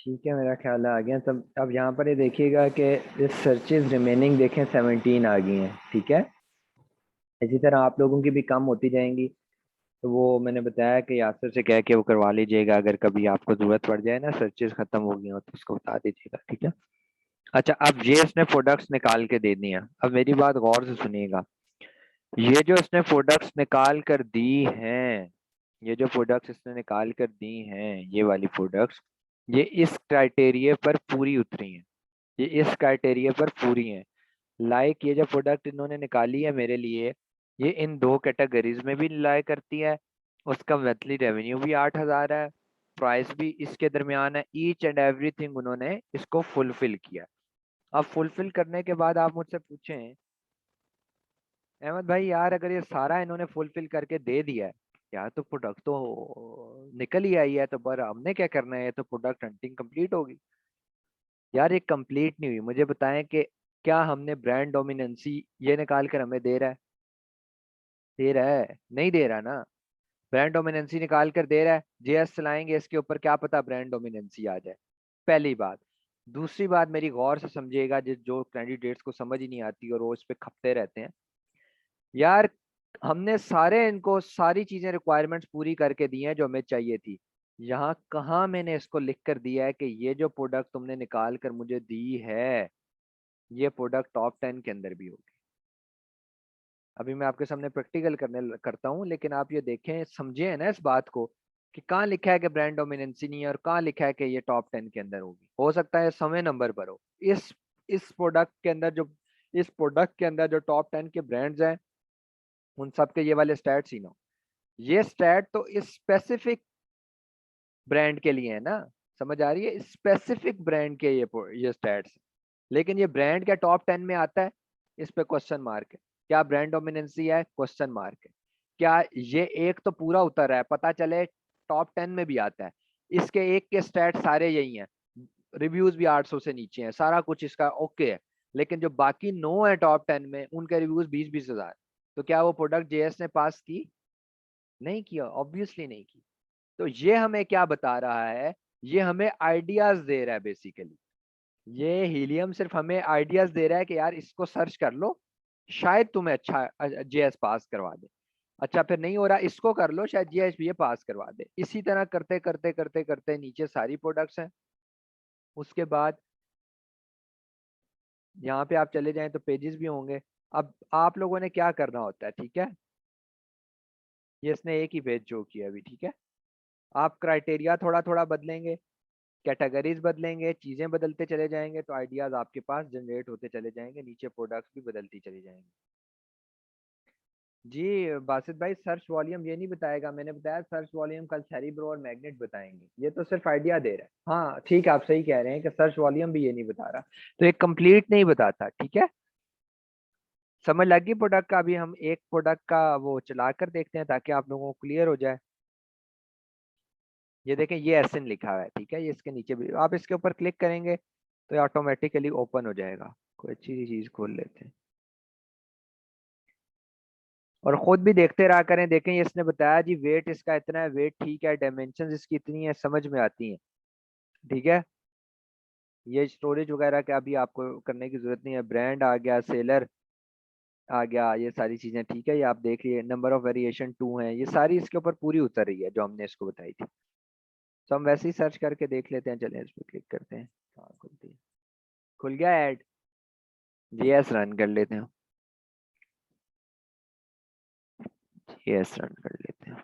ठीक है, मेरा ख्याल आ गया। तब अब यहाँ पर ये देखिएगा कि इस सर्चेज रिमेनिंग देखें 17 आ गई हैं। ठीक है, इसी तरह आप लोगों की भी कम होती जाएंगी। तो वो मैंने बताया कि यासर से कह के वो करवा लीजिएगा, अगर कभी आपको जरूरत पड़ जाए ना, सर्चेज खत्म हो गई हो तो उसको बता दीजिएगा। ठीक है। अच्छा, अब ये इसने प्रोडक्ट्स निकाल के दे दी हैं। अब मेरी बात गौर से सुनिएगा। ये जो इसने प्रोडक्ट्स निकाल कर दी हैं, ये जो प्रोडक्ट्स इसने निकाल कर दी हैं, ये वाली प्रोडक्ट्स, ये इस क्राइटेरिया पर पूरी उतरी हैं। ये इस क्राइटेरिया पर पूरी हैं। लाइक ये जो प्रोडक्ट इन्होंने निकाली है मेरे लिए, ये इन दो कैटेगरीज में भी लाई करती है। उसका मंथली रेवेन्यू भी 8,000 है, प्राइस भी इसके दरमियान है। ईच एंड एवरीथिंग उन्होंने इसको फुलफिल किया। अब फुलफिल करने के बाद आप मुझसे पूछें, अहमद भाई यार, अगर ये सारा इन्होंने फुलफिल करके दे दिया है यार, तो प्रोडक्ट तो निकल ही आई है, तो पर हमने क्या करना है? तो प्रोडक्ट हंटिंग कंप्लीट होगी। यार ये कंप्लीट नहीं हुई। मुझे बताएं कि क्या हमने ब्रांड डोमिनेंसी ये निकाल कर हमें दे रहा है? दे रहा है? नहीं दे रहा ना। ब्रांड डोमिनेंसी निकाल कर दे रहा है, जेएस चलाएंगे इसके ऊपर, क्या पता ब्रांड डोमिनेंसी आ जाए। पहली बात। दूसरी बात मेरी गौर से समझिएगा, जिस जो कैंडिडेट्स को समझ ही नहीं आती और वो इस पे खपते रहते हैं। यार हमने सारे इनको सारी चीजें रिक्वायरमेंट्स पूरी करके दी हैं जो हमें चाहिए थी। यहाँ कहाँ मैंने इसको लिख कर दिया है कि ये जो प्रोडक्ट तुमने निकाल कर मुझे दी है, ये प्रोडक्ट टॉप 10 के अंदर भी होगी? अभी मैं आपके सामने प्रैक्टिकल करता हूँ, लेकिन आप ये देखें, समझे है ना इस बात को, कि कहाँ लिखा है कि ब्रांड डोमिनेंसी नहीं है और कहाँ लिखा है कि ये टॉप 10 के अंदर होगी। हो सकता है समय नंबर पर हो। इस प्रोडक्ट के अंदर जो टॉप 10 के ब्रांड्स हैं, उन सब के ये वाले स्टैट्स ही ना हो। ये स्टैट तो इस स्पेसिफिक ब्रांड के लिए है ना। समझ आ रही है? स्पेसिफिक ब्रांड के ये स्टैट्स। लेकिन ये ब्रांड क्या टॉप 10 में आता है? इस पे क्वेश्चन मार्क है। क्या ब्रांड डोमिनेंसी है? क्वेश्चन मार्क है। क्या ये एक तो पूरा उतर रहा है, पता चले टॉप 10 में भी आता है। इसके एक के स्टैट सारे यही हैं, रिव्यूज भी 800 से नीचे हैं, सारा कुछ इसका ओके है। लेकिन जो बाकी 9 है टॉप 10 में, उनके रिव्यूज 20-20 हजार। तो क्या वो प्रोडक्ट जेएस ने पास की? नहीं किया, ऑब्वियसली नहीं की। तो ये हमें क्या बता रहा है? ये हमें आइडियाज दे रहा है बेसिकली। ये हीलियम सिर्फ हमें आइडियाज दे रहा है कि यार इसको सर्च कर लो, शायद तुम्हें अच्छा जेएस पास करवा दे। अच्छा, फिर नहीं हो रहा, इसको कर लो, शायद जेएस भी ये पास करवा दे। इसी तरह करते करते करते करते नीचे सारी प्रोडक्ट्स हैं। उसके बाद यहाँ पे आप चले जाएं तो पेजेस भी होंगे। अब आप लोगों ने क्या करना होता है, ठीक है? ये इसने एक ही पेज जो किया अभी, ठीक है। आप क्राइटेरिया थोड़ा थोड़ा बदलेंगे, कैटेगरीज बदलेंगे, चीजें बदलते चले जाएंगे, तो आइडियाज आपके पास जनरेट होते चले जाएंगे, नीचे प्रोडक्ट्स भी बदलती चली जाएंगी। जी बासित भाई, सर्च वॉल्यूम ये नहीं बताएगा। मैंने बताया सर्च वॉल्यूम कल सेरिब्रो और मैग्नेट बताएंगे। ये तो सिर्फ आइडिया दे रहा है। हाँ ठीक है, आप सही कह रहे हैं कि सर्च वॉल्यूम भी ये नहीं बता रहा, तो एक कंप्लीट नहीं बताता। ठीक है, समझ लगी प्रोडक्ट का? अभी हम एक प्रोडक्ट का वो चला कर देखते हैं ताकि आप लोगों को क्लियर हो जाए। ये देखें, ये एसएन लिखा हुआ है, ठीक है। ये इसके नीचे भी आप इसके ऊपर क्लिक करेंगे तो ये ऑटोमेटिकली ओपन हो जाएगा। कोई अच्छी सी चीज खोल लेते हैं और खुद भी देखते रहा करें। देखें, ये इसने बताया जी वेट इसका इतना है, वेट ठीक है, डायमेंशन इसकी इतनी है, समझ में आती है। ठीक है, ये स्टोरेज वगैरह का अभी आपको करने की जरूरत नहीं है। ब्रांड आ गया, सेलर आ गया, ये सारी चीजें ठीक है। ये आप देख लिए, नंबर ऑफ वेरिएशन 2 है, ये सारी इसके ऊपर पूरी उतर रही है जो हमने इसको बताई थी। तो हम वैसे ही सर्च करके देख लेते हैं। चलें इस पर क्लिक करते हैं। हाँ खुलती है, खुल गया ऐड। जीएस रन कर लेते हैं। जीएस रन कर लेते हैं।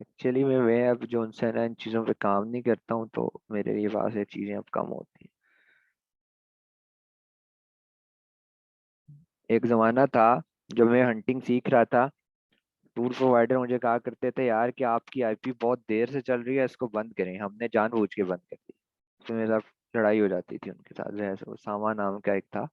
एक्चुअली मैं अब जो उनसे ना इन चीज़ों पे काम नहीं करता हूँ, तो मेरे लिए पास ये चीज़ें अब कम होती हैं। एक ज़माना था जब मैं हंटिंग सीख रहा था, टूर प्रोवाइडर मुझे कहा करते थे यार कि आपकी आईपी बहुत देर से चल रही है, इसको बंद करें। हमने जानबूझ के बंद कर दी। तो मेरे साथ लड़ाई हो जाती थी उनके साथ। जैसे वो सामा नाम का एक था,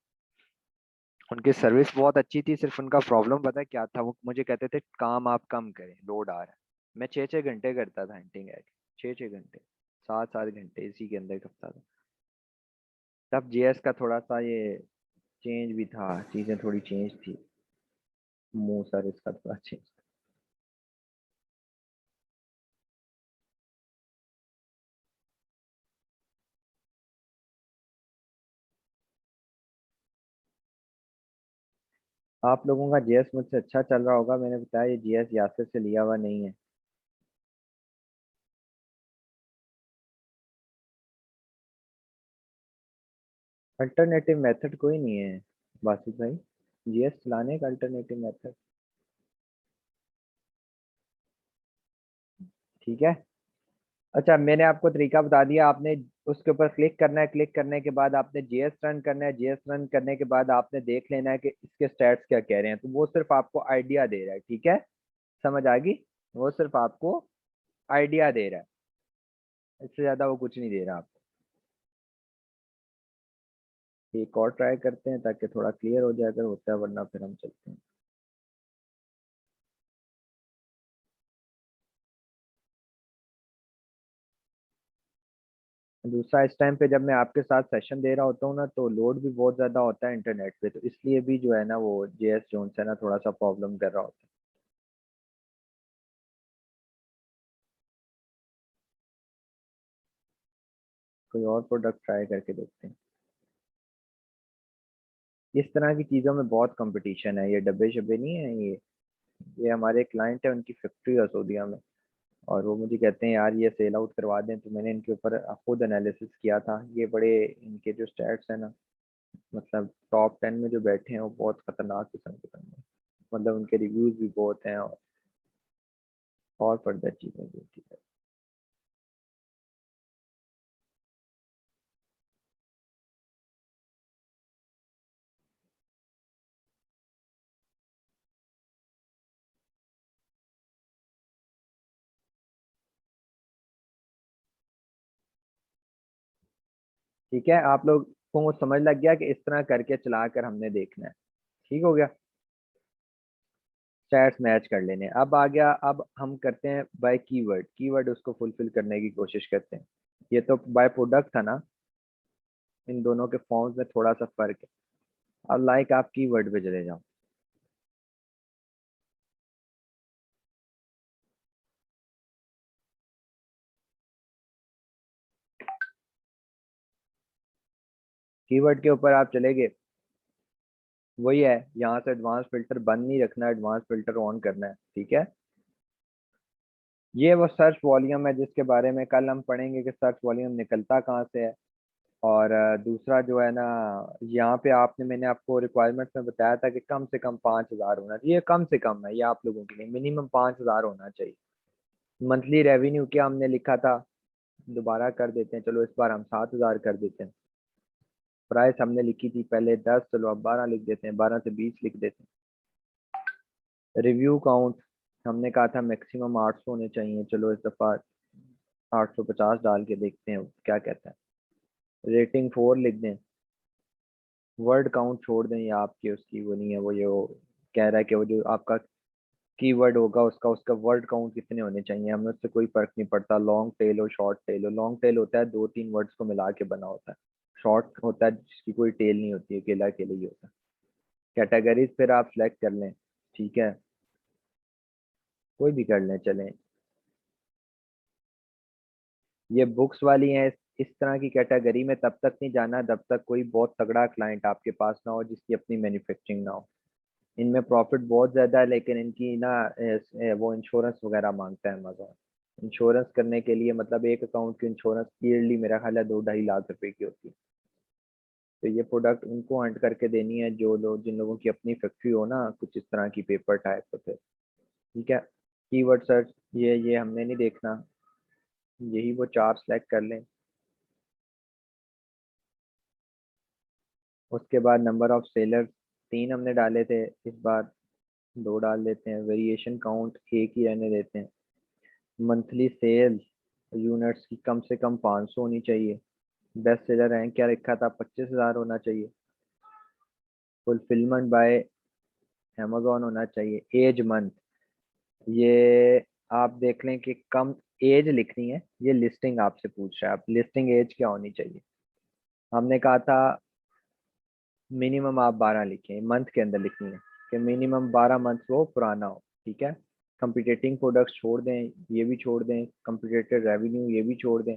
उनकी सर्विस बहुत अच्छी थी। सिर्फ उनका प्रॉब्लम पता है क्या था? वो मुझे कहते थे काम आप कम करें, लोड आ रहा है। मैं 6-6 घंटे करता था हंटिंग, 6-6 घंटे। 7 घंटे इसी के अंदर कपता था। तब जेएस का थोड़ा सा ये चेंज भी था, चीजें थोड़ी चेंज थी, मुंह सर इसका थोड़ा चेंज। आप लोगों का जेएस मुझसे अच्छा चल रहा होगा, मैंने बताया ये जेएस यासिर से लिया हुआ नहीं है। अल्टरनेटिव मेथड कोई नहीं है बासित भाई, जीएस चलाने का अल्टरनेटिव मेथड। ठीक है। अच्छा, मैंने आपको तरीका बता दिया, आपने उसके ऊपर क्लिक करना है, क्लिक करने के बाद आपने जीएस रन करना है, जीएस रन करने के बाद आपने देख लेना है कि इसके स्टैट्स क्या कह रहे हैं, तो वो सिर्फ आपको आइडिया दे रहा है। ठीक है, समझ आ गई? वो सिर्फ आपको आइडिया दे रहा है, इससे ज्यादा वो कुछ नहीं दे रहा आपको। एक और ट्राई करते हैं ताकि थोड़ा क्लियर हो जाए अगर होता है, वरना फिर हम चलते हैं। दूसरा, इस टाइम पे जब मैं आपके साथ सेशन दे रहा होता हूँ ना, तो लोड भी बहुत ज्यादा होता है इंटरनेट पे, तो इसलिए भी जो है ना वो जेएस जोन्स है ना थोड़ा सा प्रॉब्लम कर रहा होता है। कोई और प्रोडक्ट ट्राई करके देखते हैं। इस तरह की चीज़ों में बहुत कंपटीशन है, ये डब्बे शब्बे नहीं है ये हमारे क्लाइंट है, उनकी फैक्ट्री है सऊदीया में, और वो मुझे कहते हैं यार ये सेल आउट करवा दें, तो मैंने इनके ऊपर खुद एनालिसिस किया था। ये बड़े, इनके जो स्टैट्स हैं ना, मतलब टॉप 10 में जो बैठे हैं वो बहुत खतरनाक किस्म के बंदे हैं, मतलब उनके रिव्यूज भी बहुत हैं, और फर्दर चीज़ें भी। ठीक है। ठीक है, आप लोग को वो समझ लग गया कि इस तरह करके चला कर हमने देखना है। ठीक हो गया, स्टैट्स मैच कर लेने। अब आ गया, अब हम करते हैं बाय कीवर्ड, कीवर्ड उसको फुलफिल करने की कोशिश करते हैं। ये तो बाय प्रोडक्ट था ना, इन दोनों के फॉर्म्स में थोड़ा सा फर्क है। अब लाइक आप कीवर्ड पे चले जाओ। कीवर्ड के ऊपर आप चले गए, वही है, यहाँ से एडवांस फिल्टर बंद नहीं रखना, एडवांस फिल्टर ऑन करना है। ठीक है, ये वो सर्च वॉल्यूम है जिसके बारे में कल हम पढ़ेंगे कि सर्च वॉल्यूम निकलता कहाँ से है। और दूसरा जो है ना, यहाँ पे आपने, मैंने आपको रिक्वायरमेंट्स में बताया था कि कम से कम 5,000 होना चाहिए, कम से कम है ये आप लोगों के लिए, मिनिमम 5,000 होना चाहिए। मंथली रेवेन्यू क्या हमने लिखा था, दोबारा कर देते हैं, चलो इस बार हम 7,000 कर देते हैं। प्राइस हमने लिखी थी पहले 10, चलो अब 12 लिख देते हैं, 12 से 20 लिख देते हैं। रिव्यू काउंट हमने कहा था मैक्सिमम 800 होने चाहिए, चलो इस दफ़ा 850 डाल के देखते हैं क्या कहता है। रेटिंग 4 लिख दें। वर्ड काउंट छोड़ दें, ये आपकी उसकी वो नहीं है, वो कह रहा है कि वो जो आपका कीवर्ड होगा उसका उसका वर्ड काउंट कितने होने चाहिए, हमें उससे कोई फर्क नहीं पड़ता, लॉन्ग टेल हो शॉर्ट टेल हो। लॉन्ग टेल होता है 2-3 वर्ड्स को मिला के बना होता है, शॉर्ट होता है जिसकी कोई टेल नहीं होती है, अकेला अकेले ही होता है। कैटेगरीज फिर आप सिलेक्ट कर लें। ठीक है, कोई भी कर लें चलें। ये बुक्स वाली हैं, इस तरह की कैटेगरी में तब तक नहीं जाना जब तक कोई बहुत तगड़ा क्लाइंट आपके पास ना हो जिसकी अपनी मैन्युफैक्चरिंग ना हो। इनमें प्रॉफिट बहुत ज़्यादा है, लेकिन इनकी ना वो इंश्योरेंस वगैरह मांगता है अमेजोन। इंश्योरेंस करने के लिए मतलब एक अकाउंट की इंश्योरेंस ईयरली मेरा ख्याल है 2-2.5 लाख रुपए की होती है। तो ये प्रोडक्ट उनको हंट करके देनी है जो लोग, जिन लोगों की अपनी फैक्ट्री हो ना, कुछ इस तरह की पेपर टाइप तो फिर ठीक है। कीवर्ड सर्च ये हमने नहीं देखना, यही वो 4 सेलेक्ट कर लें। उसके बाद नंबर ऑफ सेलर 3 हमने डाले थे, इस बार 2 डाल देते हैं। वेरिएशन काउंट एक ही रहने देते हैं। मंथली सेल यूनिट्स की कम से कम 500 होनी चाहिए। बेस्ट सेलर रैंक क्या रखा था, 25,000 होना चाहिए। फुलफिलमेंट बाय अमेजोन होना चाहिए। एज मंथ, ये आप देख लें कि कम एज लिखनी है, ये लिस्टिंग आपसे पूछ रहा है, आप लिस्टिंग एज क्या होनी चाहिए। हमने कहा था मिनिमम आप 12 लिखें, मंथ के अंदर लिखनी है कि मिनिमम 12 मंथ वो पुराना हो, ठीक है। कंप्यूटेटिंग प्रोडक्ट्स छोड़ दें, ये भी छोड़ दें, कंप्यूटेटर रेवेन्यू ये भी छोड़ दें,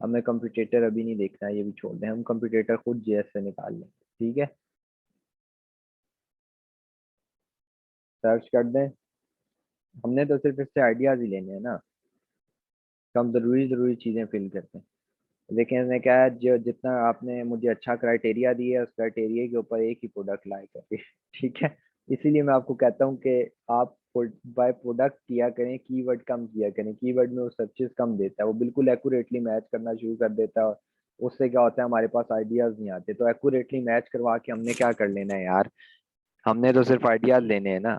हमें कंप्यूटेटर अभी नहीं देखना है, ये भी छोड़ दें, हम कंप्यूटेटर खुद जेएस से निकाल लें, ठीक है। सर्च कर दें, हमने तो सिर्फ इससे आइडियाज ही लेने हैं ना, तो हम ज़रूरी ज़रूरी चीज़ें फिल करते हैं। लेकिन इसने क्या है, जो जितना आपने मुझे अच्छा क्राइटेरिया दिया है उस क्राइटेरिया के ऊपर एक ही प्रोडक्ट लाए करके ठीक है। इसीलिए मैं आपको कहता हूँ कि आप बाय प्रोडक्ट किया करें, कीवर्ड कम किया करें, कीवर्ड में वो सर्चेस कम देता है, वो बिल्कुल एक्यूरेटली मैच करना शुरू कर देता है, उससे क्या होता है हमारे पास आइडियाज नहीं आते। तो एक्यूरेटली मैच करवा के हमने क्या कर लेना है यार, हमने तो सिर्फ आइडियाज लेने हैं ना,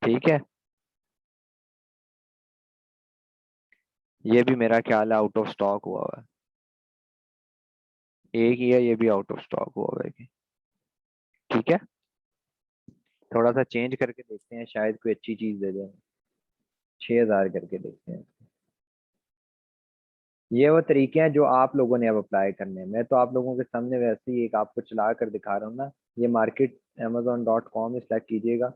ठीक है। ये भी मेरा ख्याल है आउट ऑफ स्टॉक हुआ हुआ है, एक ही है, ये भी आउट ऑफ स्टॉक हुआ हुआ है, ठीक है। थोड़ा सा चेंज करके देखते हैं, शायद कोई अच्छी चीज दे दें। 6,000 करके देखते हैं। ये वो तरीके हैं जो आप लोगों ने अब अप्लाई करने हैं, मैं तो आप लोगों के सामने वैसे ही एक आपको चला कर दिखा रहा हूँ ना। ये मार्केट amazon.com सिलेक्ट कीजिएगा।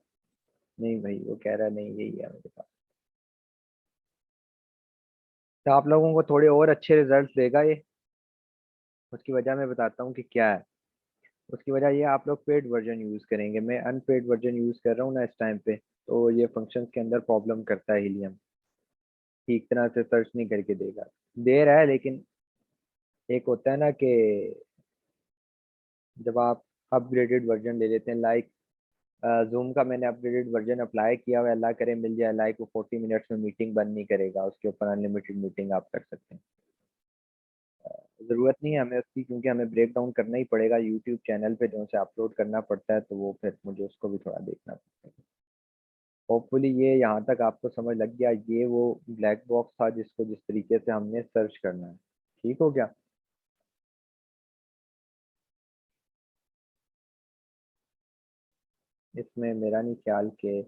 नहीं भाई, वो कह रहा है नहीं यही है मेरे पास। तो आप लोगों को थोड़े और अच्छे रिजल्ट देगा ये। उसकी वजह मैं बताता हूँ कि क्या है। उसकी वजह ये, आप लोग पेड वर्जन यूज करेंगे, मैं अनपेड वर्जन यूज कर रहा हूँ ना इस टाइम पे, तो ये फंक्शंस के अंदर प्रॉब्लम करता है हीलियम, ठीक तरह से सर्च नहीं करके देगा, दे रहा है लेकिन एक होता है ना कि जब आप अपग्रेडेड वर्जन ले लेते हैं, लाइक जूम का मैंने अपग्रेडेड वर्जन अप्लाई किया हुआ है, अल्लाह करे मिल जाए, लाइक वो 40 मिनट्स में मीटिंग बंद नहीं करेगा, उसके ऊपर अनलिमिटेड मीटिंग आप कर सकते हैं। ज़रूरत नहीं है हमें उसकी, क्योंकि हमें ब्रेक डाउन करना ही पड़ेगा यूट्यूब चैनल पे, जो से अपलोड करना पड़ता है, तो वो फिर मुझे उसको भी थोड़ा देखना पड़ता है। होपफुली ये यहाँ तक आपको समझ लग गया, ये वो ब्लैक बॉक्स था जिसको जिस तरीके से हमने सर्च करना है, ठीक हो गया। इसमें मेरा नहीं ख्याल कि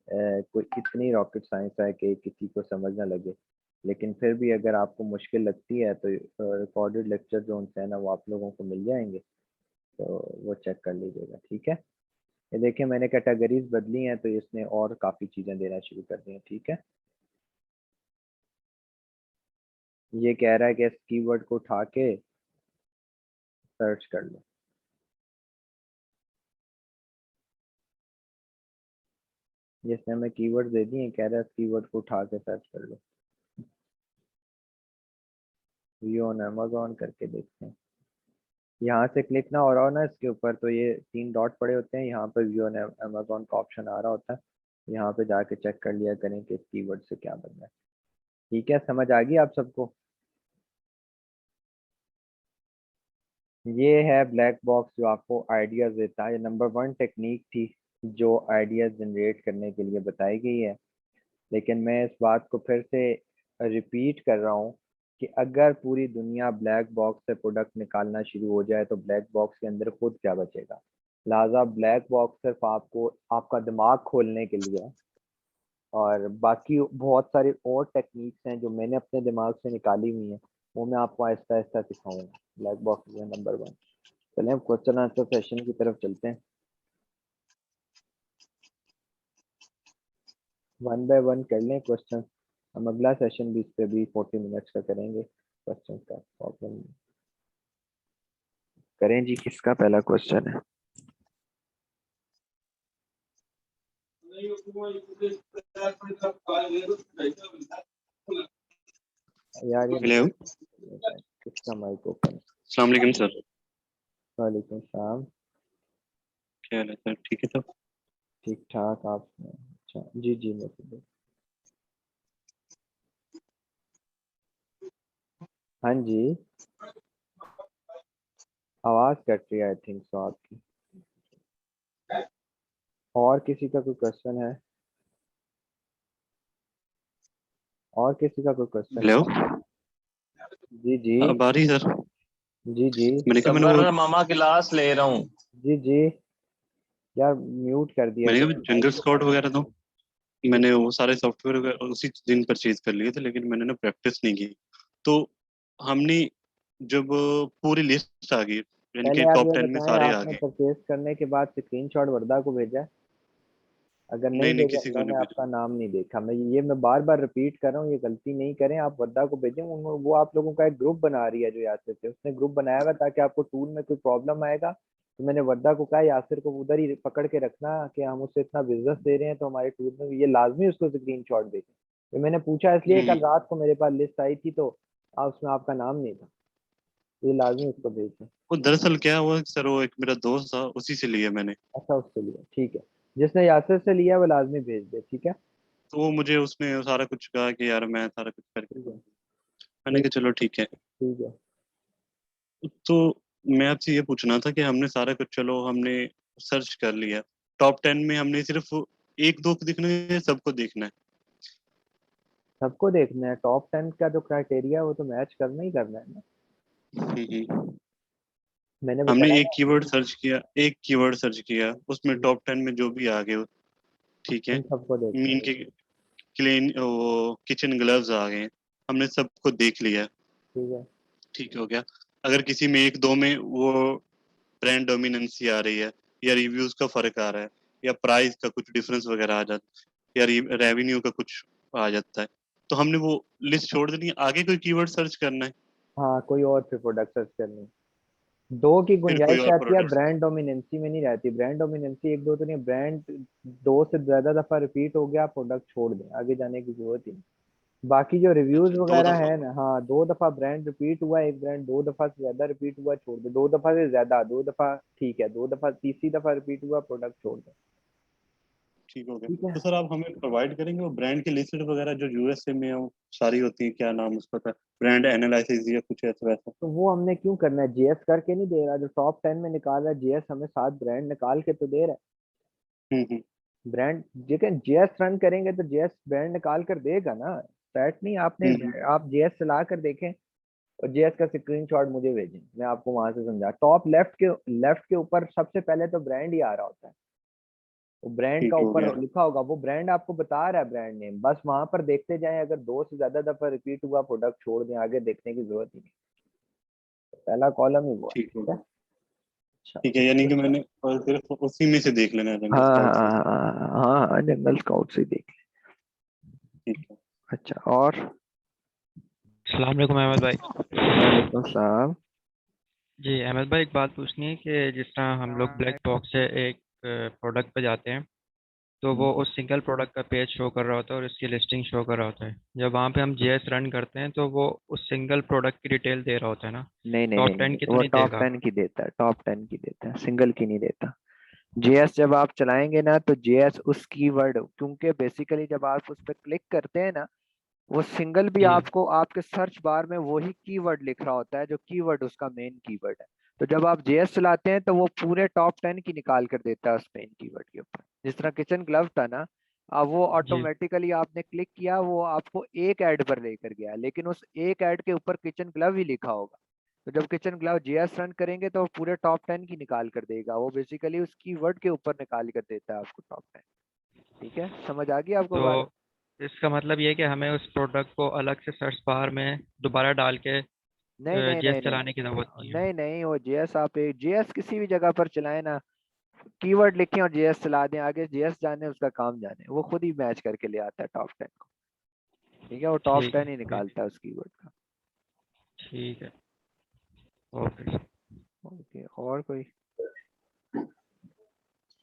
कोई इतनी रॉकेट साइंस है कि किसी को समझ ना लगे, लेकिन फिर भी अगर आपको मुश्किल लगती है तो रिकॉर्डेड लेक्चर जो उनसे है ना वो आप लोगों को मिल जाएंगे, तो वो चेक कर लीजिएगा, ठीक है। ये देखिए मैंने कैटेगरीज बदली हैं तो इसने और काफ़ी चीज़ें देना शुरू कर दी हैं, ठीक है। ये कह रहा है कि इस कीवर्ड को उठा के सर्च कर लो, ये इसने हमें कीवर्ड दे दिए, कह रहा है इस कीवर्ड को उठा के सर्च कर लो। व्यू ऑन अमेजोन करके देखते हैं, यहाँ से क्लिक ना हो रहा हो ना इसके ऊपर, तो ये 3 डॉट पड़े होते हैं, यहाँ पर व्यू ऑन अमेजोन का ऑप्शन आ रहा होता है, यहाँ पे जाके चेक कर लिया करें कि इस कीवर्ड से क्या बनना है, ठीक है। समझ आ गई आप सबको। ये है ब्लैक बॉक्स जो आपको आइडियाज देता है, ये नंबर 1 टेक्निक थी जो आइडियाज जनरेट करने के लिए बताई गई है। लेकिन मैं इस बात को फिर से रिपीट कर रहा हूँ कि अगर पूरी दुनिया ब्लैक बॉक्स से प्रोडक्ट निकालना शुरू हो जाए तो ब्लैक बॉक्स के अंदर खुद क्या बचेगा। लिहाजा ब्लैक बॉक्स सिर्फ आपको आपका दिमाग खोलने के लिए है, और बाकी बहुत सारी और टेक्निक्स हैं जो मैंने अपने दिमाग से निकाली हुई हैं, वो मैं आपको आहिस्ता आहिस्ता सिखाऊंगा। ब्लैक बॉक्स है नंबर 1। चलें हम क्वेश्चन आंसर सेशन की तरफ चलते हैं, 1 बाय 1 कर लें क्वेश्चन। हम अगला सेशन भी इस पे भी 40 मिनट्स का करेंगे क्वेश्चन का, प्रॉब्लम नहीं। करें जी, किसका पहला क्वेश्चन है। यार ये हेलो, किसका माइक ओपन है। अस्सलाम वालेकुम सर। वालेकुम सलाम। क्या हाल है सर, ठीक है सब? ठीक ठाक, आप अच्छा जी जी मैं तो- हाँ जी, आवाज़ कट रही है आई थिंक सो आपकी। और किसी का कोई क्वेश्चन है, और किसी का कोई क्वेश्चन हेलो, है। जी जी अब आ रही सर? जी जी मैंने कहा मैंने सबर वो मामा क्लास ले रहा हूँ। जी जी। यार म्यूट कर दिया मैंने करें कहा माइक जंगल को स्क्वाड पहले। वगैरह तो मैंने वो सारे सॉफ्टवेयर उसी दिन परचेज कर लिए थे, लेकिन मैंने ना प्रैक्टिस नहीं की। तो हमने जब पूरी लिस्ट आ गई, यानी कि पहले आप टॉप ये 10 में बताएं, सारे आ आपने गए। परचेज करने के बाद स्क्रीनशॉट वर्दा को भेजा है? अगर नहीं नहीं नहीं, भेजा, किसी को मैंने नहीं भेजा। आपका नाम नहीं देखा। मैं बार बार रिपीट कर रहा हूँ, ये गलती नहीं करें। आप वर्दा को भेजें, वो आप लोगों का एक ग्रुप बना रही है जो यासिर से, उसने ग्रुप बनाया हुआ ताकि आपको टूल में कोई प्रॉब्लम आएगा तो मैंने वर्दा को कहा यासिर को उधर ही पकड़ के रखना कि हम उससे इतना बिजनेस दे रहे हैं तो हमारे टूल में ये लाजमी उसको स्क्रीन शॉट भेजें। ये मैंने पूछा इसलिए, कल हम्म। रात को मेरे पास लिस्ट आई थी तो उसमें आपका नाम नहीं था। ये लाजमी उसको भेजें। वो दरअसल क्या हुआ सर, वो एक मेरा दोस्त था, उसी से लिया मैंने। अच्छा, उससे लिया, ठीक है। जिसने यासिर से लिया वो लाजमी भेज दे, ठीक है। तो वो मुझे उसने सारा कुछ कहा कि यार मैं सारा कुछ करके ठीक है। दूंगा। मैंने ठीक। कहा चलो ठीक है। ठीक है। तो मैं आपसे ये पूछना था कि हमने सारा कुछ, चलो हमने सर्च कर लिया, टॉप 10 में हमने सिर्फ एक दो को देखना है या सबको देखना है? सबको देखना है। टॉप 10 का जो क्राइटेरिया है वो तो मैच करना ही करना है ना। हम्म। मैंने हमने बताया एक ना। कीवर्ड सर्च किया, एक कीवर्ड सर्च किया, उसमें हम्म, टॉप 10 में जो भी आ गए, ठीक है। उन सबको देखना मीन है। के क्लीन वो किचन ग्लव्स आ गए, हमने सबको देख लिया, ठीक है। ठीक हो गया। अगर किसी में एक दो में वो ब्रांड डोमिनेंसी आ रही है, या रिव्यूज का फर्क आ रहा है, या प्राइस का कुछ डिफरेंस वगैरह आ जाता है, या रेवेन्यू का कुछ आ जाता है, तो हमने वो लिस्ट छोड़ देनी है, आगे कोई कीवर्ड सर्च करना है। हाँ, कोई और फिर प्रोडक्ट सर्च करनी। दो की फिर कोई गुंजाइश और रहती है, प्रोडक्ट्स। ब्रांड डोमिनेंसी में नहीं रहती। ब्रांड डोमिनेंसी एक दो तो नहीं, ब्रांड दो से ज्यादा दफा रिपीट हो गया, प्रोडक्ट छोड़ दें, आगे जाने की जरूरत ही नहीं। बाकी जो रिव्यूज अच्छा, दो वगैरह दफा। है ना, हाँ, दो दफा ब्रांड रिपीट हुआ, एक ब्रांड दो दफा से ज्यादा रिपीट हुआ, छोड़ दे। दो दफा से ज्यादा, दो दफा ठीक है, दो दफा तीसरी दफा रिपीट हुआ, प्रोडक्ट छोड़ दे। ठीक हो गया। ठीक है। तो सर आप हमें प्रोवाइड करेंगे वो ब्रांड की लिस्ट वगैरह जो यूएसए में है, वो सारी होती है, क्या नाम उसका था, ब्रांड एनालिसिस या कुछ ऐसा वैसा? तो वो हमने क्यों करना है? जीएस करके नहीं दे रहा? जो टॉप 10 में निकाल रहा है जीएस, हमें 7 ब्रांड निकाल के तो दे रहा हम्म। है। ब्रांड लेकिन जीएस रन करेंगे तो जीएस ब्रांड निकाल कर देगा ना। स्टैट नहीं, आपने हम्म। आप जीएस चला कर देखें और जीएस का स्क्रीनशॉट मुझे भेजें, मैं आपको वहां से समझा। टॉप लेफ्ट के ऊपर सबसे पहले तो ब्रांड ही आ रहा होता है। वो ब्रांड का ठीक हो ऊपर गया। लिखा होगा, वो ब्रांड आपको बता रहा है ब्रांड नेम, बस वहां पर देखते जाएं। अगर दो से ज्यादा दफा रिपीट हुआ, प्रोडक्ट छोड़ दें, आगे देखने की जरूरत ही नहीं। पहला कॉलम ही वो है, ठीक हो ठीक है। गया। अच्छा। ठीक है, यानी कि मैंने सिर्फ उसी में से देख लेना है, जंगल हाँ स्काउट से। हाँ हाँ हाँ हाँ, जंगल स्काउट से देख ले। ठीक है। अच्छा, और? अस्सलाम वालेकुम अहमद भाई। वालेकुम सलाम। जी अहमद भाई, एक बात पूछनी है कि जिस तरह हम लोग ब्लैक बॉक्स से एक प्रोडक्ट पे जाते हैं तो वो उस सिंगल प्रोडक्ट का पेज शो कर रहा होता है और उसकी लिस्टिंग शो कर रहा होता है। जब वहाँ पे हम जीएस रन करते हैं तो वो उस सिंगल प्रोडक्ट की डिटेल दे रहा होता है ना। नहीं नहीं नहीं टॉप नहीं 10 नहीं, की तो वो नहीं टॉप देगा। 10 की देता है, टॉप 10 की देता है, सिंगल की नहीं देता। जेएस जब आप चलाएंगे ना तो जेएस उस कीवर्ड, क्योंकि बेसिकली जब आप उस पर क्लिक करते हैं ना, वो सिंगल भी जी आपको आपके सर्च बार में वही कीवर्ड लिख रहा होता है जो कीवर्ड उसका मेन कीवर्ड है। तो जब आप जेएस चलाते हैं तो वो पूरे टॉप 10 की निकाल कर देता है उस मेन कीवर्ड के ऊपर। जिस तरह किचन ग्लव था ना, अब वो जी ऑटोमेटिकली आपने क्लिक किया, वो आपको एक ऐड पर लेकर गया, लेकिन उस एक ऐड के ऊपर किचन ग्लव ही लिखा होगा। तो जब किचन ग्लव जेएस रन करेंगे तो वो पूरे टॉप 10 की निकाल कर देगा। वो बेसिकली उस कीवर्ड के ऊपर निकाल कर देता है आपको टॉप 10। ठीक है, समझ आ गई आपको तो बात? इसका मतलब ये है कि हमें उस प्रोडक्ट को अलग से सर्च बार में दोबारा डाल के नहीं नहीं जीएस नहीं चलाने की जरूरत नहीं नहीं है। नहीं नहीं, वो जेएस आप एक जेएस किसी भी जगह पर चलाएं ना, कीवर्ड लिखें और जेएस चला दें, आगे जेएस जाने उसका काम जाने, वो खुद ही मैच करके ले आता है टॉप 10 को। ठीक है, वो टॉप ठीक 10 है ही ठीक निकालता है उस कीवर्ड का। ठीक है। ओके। ओके, और कोई?